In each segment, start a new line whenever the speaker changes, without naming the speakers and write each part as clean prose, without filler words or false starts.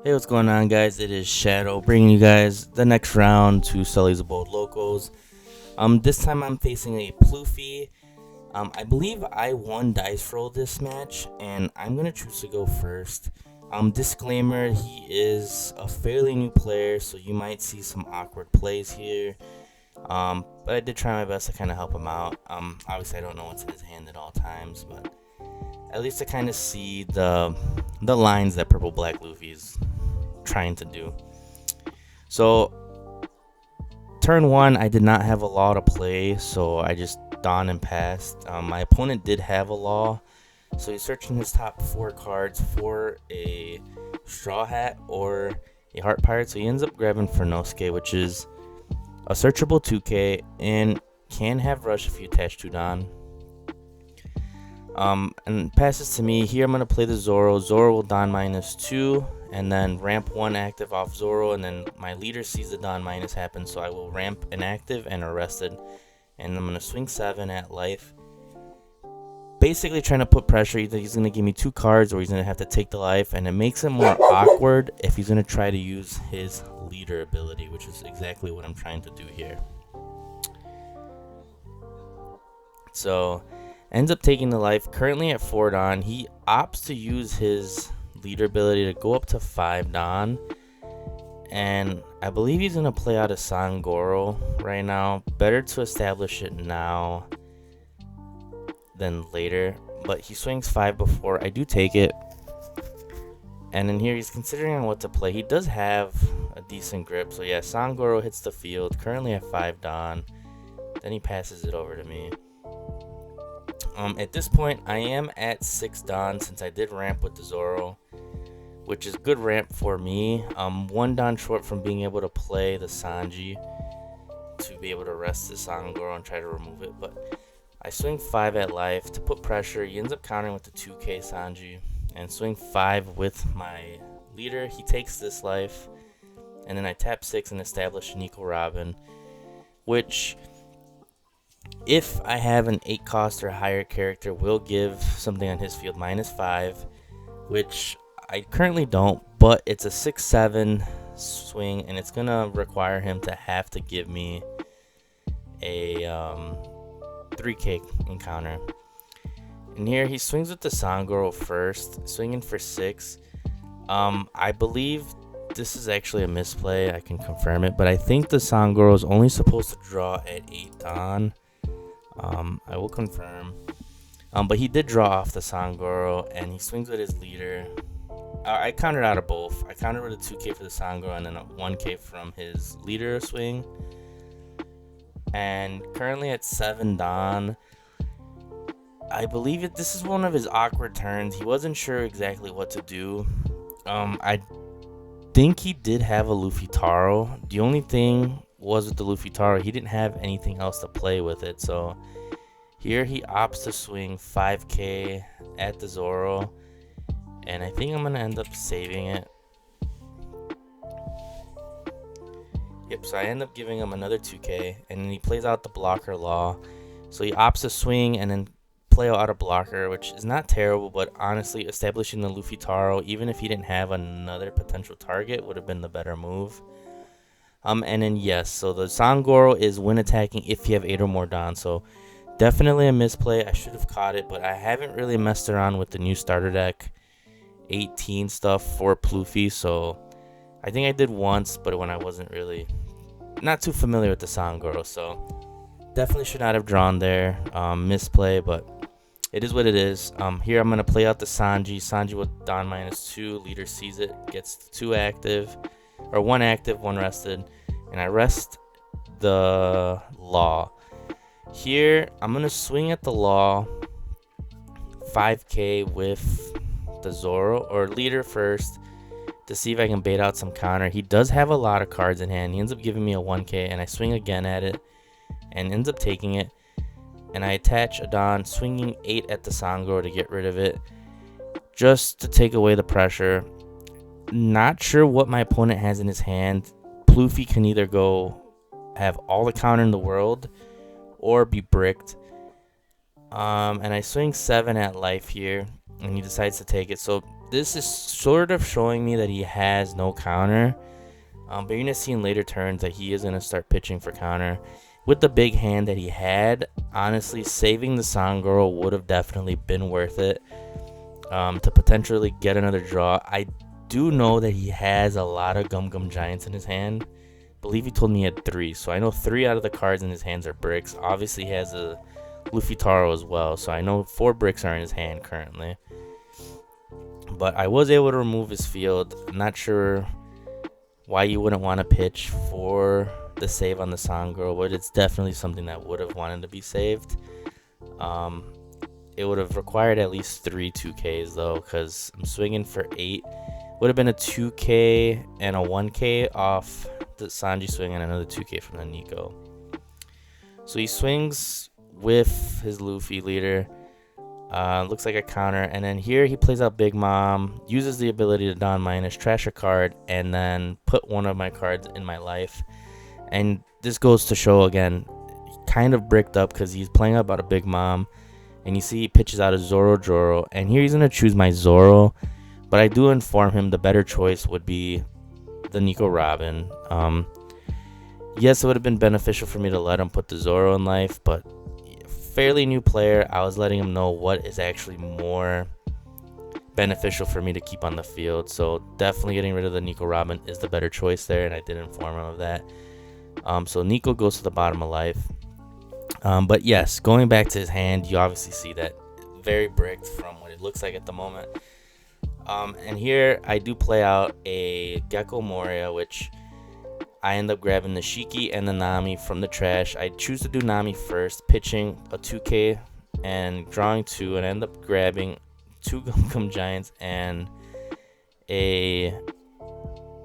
Hey, what's going on, guys? It is Shadow bringing you guys the next round to Sully's Abode Locals. This time I'm facing a Luffy. I believe I won dice roll this match, and I'm gonna choose to go first. Disclaimer: he is a fairly new player, so you might see some awkward plays here. But I did try my best to kind of help him out. Obviously I don't know what's in his hand at all times, but at least to kind of see the lines that Purple Black Luffy's trying to do. So turn one, I did not have a law to play, so I just dawned and passed. My opponent did have a law, so he's searching his top 4 cards for a Straw Hat or a Heart Pirate, so he ends up grabbing Fernosuke, which is a searchable 2k and can have Rush if you attach to Don. And passes to me. Here I'm going to play the Zoro. Zoro will Don -2 and then ramp 1 active off Zoro, and then my leader sees the Don minus happen, so I will ramp an active and arrested, and I'm going to swing 7 at life. Basically trying to put pressure. Either he's going to give me 2 cards or he's going to have to take the life, and it makes it more awkward if he's going to try to use his leader ability, which is exactly what I'm trying to do here. So ends up taking the life, currently at 4 Don. He opts to use his leader ability to go up to 5 Don, and I believe he's going to play out a Sangoro right now. Better to establish it now than later, but he swings 5 before I do take it. And then here he's considering on what to play. He does have a decent grip, so yeah, Sangoro hits the field, currently at 5 Don. Then he passes it over to me. At this point, I am at 6 Don since I did ramp with the Zoro, which is good ramp for me. 1 Don short from being able to play the Sanji to be able to rest the Sangoro and try to remove it. But I swing 5 at life to put pressure. He ends up countering with the 2k Sanji and swing 5 with my leader. He takes this life, and then I tap 6 and establish an Nico Robin, which, if I have an 8 cost or higher character, will give something on his field -5, which I currently don't, but it's a 6-7 swing, and it's going to require him to have to give me a 3k encounter. And here he swings with the Sangoro first, swinging for 6. I believe this is actually a misplay. I can confirm it, but I think the Sangoro is only supposed to draw at 8 Don. I will confirm. But he did draw off the Sangoro, and he swings with his leader. I countered out of both. I countered with a 2k for the Sangoro and then a 1k from his leader swing. And currently at 7 Don. I believe this is one of his awkward turns. He wasn't sure exactly what to do. I think he did have a Luffy Taro. The only thing was with the Luffy Taro, he didn't have anything else to play with it. So here he opts to swing 5k at the Zoro, and I think I'm going to end up saving it. Yep, so I end up giving him another 2k, and then he plays out the blocker law. So he opts to swing and then play out a blocker, which is not terrible, but honestly, establishing the Luffy Taro, even if he didn't have another potential target, would have been the better move. And then yes, so the Sangoro is when attacking if you have 8 or more Don, so definitely a misplay. I should have caught it, but I haven't really messed around with the new starter deck 18 stuff for Luffy, so I think I did once, but when I wasn't really not too familiar with the Sangoro, so definitely should not have drawn there. Misplay, but it is what it is. Here I'm going to play out the Sanji. Sanji with Don -2. Leader sees it, gets 2 active, or 1 active, 1 rested, and I rest the Law. Here I'm going to swing at the Law 5k with the Zoro, or leader first, to see if I can bait out some counter. He does have a lot of cards in hand. He ends up giving me a 1k, and I swing again at it and ends up taking it, and I attach a Don, swinging 8 at the Sangoro to get rid of it, just to take away the pressure. Not sure what my opponent has in his hand. Luffy can either go have all the counter in the world or be bricked. And I swing 7 at life here, and he decides to take it. So this is sort of showing me that he has no counter. But you're going to see in later turns that he is going to start pitching for counter. With the big hand that he had, honestly, saving the Sangoro would have definitely been worth it to potentially get another draw. I do know that he has a lot of Gum Gum Giants in his hand. I believe he told me he had 3. So I know 3 out of the cards in his hands are bricks. Obviously, he has a Luffy Taro as well. So I know 4 bricks are in his hand currently. But I was able to remove his field. I'm not sure why you wouldn't want to pitch for the save on the Sangoro, but it's definitely something that would have wanted to be saved. It would have required at least 3 2Ks though, because I'm swinging for 8. Would have been a 2K and a 1K off the Sanji swing and another 2K from the Nico. So he swings with his Luffy leader. Looks like a counter, and then here he plays out Big Mom, uses the ability to Don minus, trash a card, and then put one of my cards in my life. And this goes to show again, kind of bricked up because he's playing about a Big Mom, and you see he pitches out a Zoro Joro, and here he's gonna choose my Zoro, but I do inform him the better choice would be the Nico Robin. Yes, it would have been beneficial for me to let him put the Zoro in life, but fairly new player, I was letting him know what is actually more beneficial for me to keep on the field. So definitely getting rid of the Nico Robin is the better choice there, and I did inform him of that. So Nico goes to the bottom of life. But yes, going back to his hand, you obviously see that very bricked from what it looks like at the moment. And here I do play out a Gecko Moria, which I end up grabbing the Shiki and the Nami from the trash. I choose to do Nami first, pitching a 2K and drawing 2, and end up grabbing 2 Gum Gum Giants and a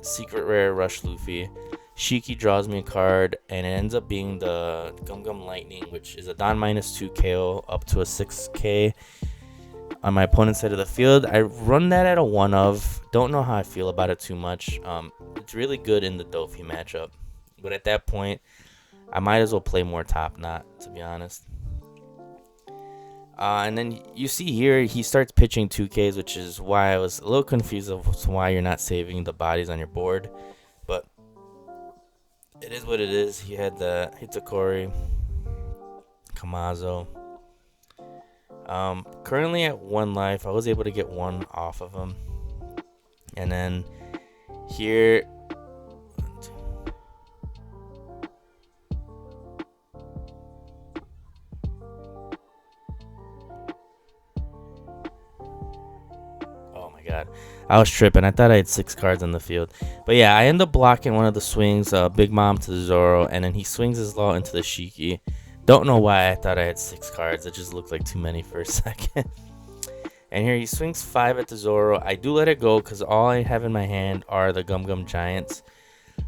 secret rare Rush Luffy. Shiki draws me a card, and it ends up being the Gum Gum Lightning, which is a Don minus 2 KO up to a 6K on my opponent's side of the field. I run that at a 1 of. Don't know how I feel about it too much. It's really good in the Dofi matchup, but at that point, I might as well play more top knot, to be honest. And then you see here, he starts pitching 2Ks, which is why I was a little confused of why you're not saving the bodies on your board. But it is what it is. He had the Hitakori, Kamazo. Currently at 1 life. I was able to get 1 off of him. And then here, oh my god, I was tripping. I thought I had 6 cards on the field. But yeah, I end up blocking one of the swings, Big Mom to the Zoro, and then he swings his law into the Shiki. Don't know why I thought I had 6 cards. It just looked like too many for a second. And here he swings 5 at the Zoro. I do let it go because all I have in my hand are the Gum Gum Giants.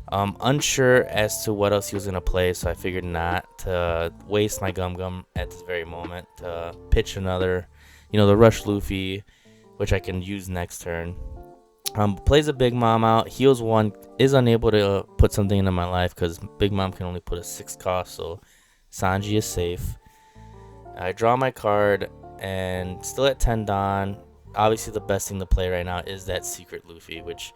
Unsure as to what else he was going to play, so I figured not to waste my Gum Gum at this very moment to pitch another, the Rush Luffy, which I can use next turn. Plays a Big Mom out, heals 1, is unable to put something into my life because Big Mom can only put a 6 cost, so Sanji is safe. I draw my card, and still at 10 Don. Obviously the best thing to play right now is that Secret Luffy, which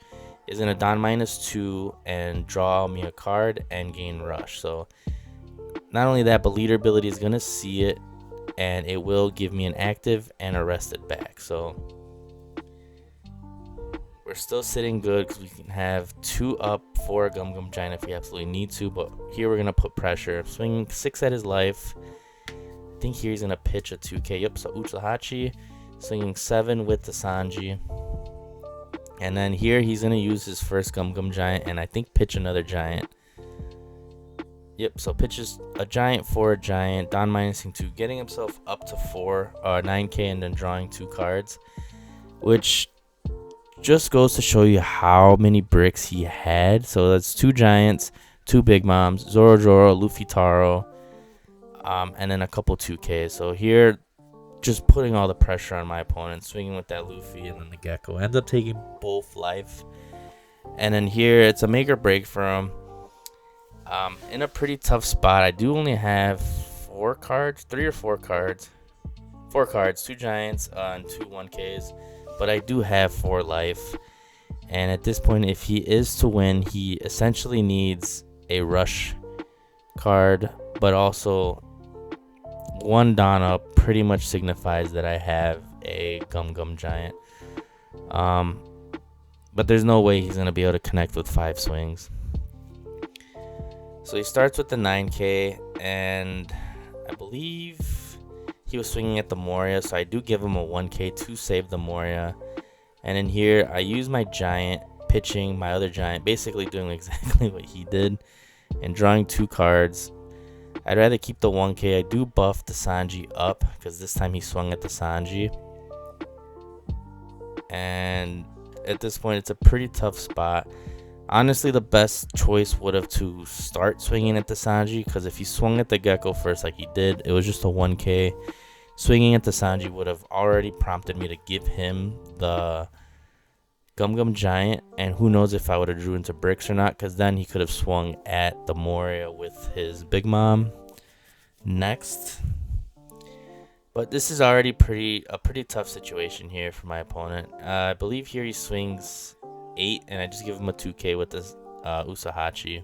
is in a Don minus 2 and draw me a card and gain Rush. So not only that, but leader ability is going to see it, and it will give me an active and a rested back. So we're still sitting good because we can have 2 up for a Gum Gum Giant if we absolutely need to, but here we're going to put pressure. Swinging 6 at his life. I think here he's going to pitch a 2K. Yep, so Utsuhachi swinging 7 with the Sanji. And then here he's going to use his first Gum Gum Giant and I think pitch another Giant. Yep, so pitches a Giant for a Giant, Don minusing 2, getting himself up to 9K and then drawing 2 cards, which just goes to show you how many bricks he had. So that's 2 Giants, 2 Big Moms, Zoro Joro, Luffy Taro, and then a couple 2Ks. So here, just putting all the pressure on my opponent, swinging with that Luffy and then the Gecko. Ends up taking both life. And then here, it's a make or break for him. In a pretty tough spot. I do only have 4 cards, 3 or 4 cards. 4 cards, 2 Giants and 2 1Ks. but I do have 4 life. And at this point, if he is to win, he essentially needs a rush card, but also 1 Dawn up pretty much signifies that I have a Gum Gum Giant. But there's no way he's going to be able to connect with 5 swings. So he starts with the 9K, and I believe he was swinging at the Moria, so I do give him a 1K to save the Moria. And in here, I use my Giant, pitching my other Giant, basically doing exactly what he did, and drawing 2 cards. I'd rather keep the 1K. I do buff the Sanji up, because this time he swung at the Sanji. And at this point, it's a pretty tough spot. Honestly, the best choice would have to start swinging at the Sanji, because if he swung at the Gecko first like he did, it was just a 1K. Swinging at the Sanji would have already prompted me to give him the Gum Gum Giant, and who knows if I would have drew into bricks or not, because then he could have swung at the Moria with his Big Mom next. But this is already a pretty tough situation here for my opponent. I believe here he swings 8, and I just give him a 2K with this Usahachi.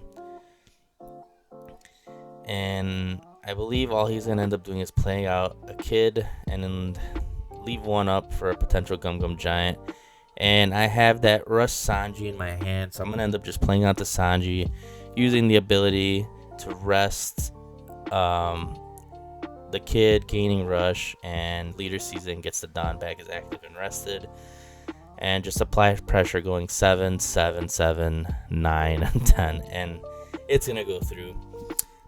And I believe all he's going to end up doing is playing out a Kid and then leave 1 up for a potential Gum Gum Giant. And I have that Rush Sanji in my hand, so I'm going to end up just playing out the Sanji, using the ability to rest the Kid, gaining Rush, and Leader Season gets the Dawn back as active and rested. And just apply pressure going 7, 7, 7, 9, and 10. And it's going to go through.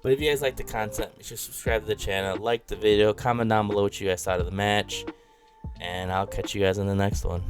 But if you guys like the content, make sure to subscribe to the channel, like the video, comment down below what you guys thought of the match. And I'll catch you guys in the next one.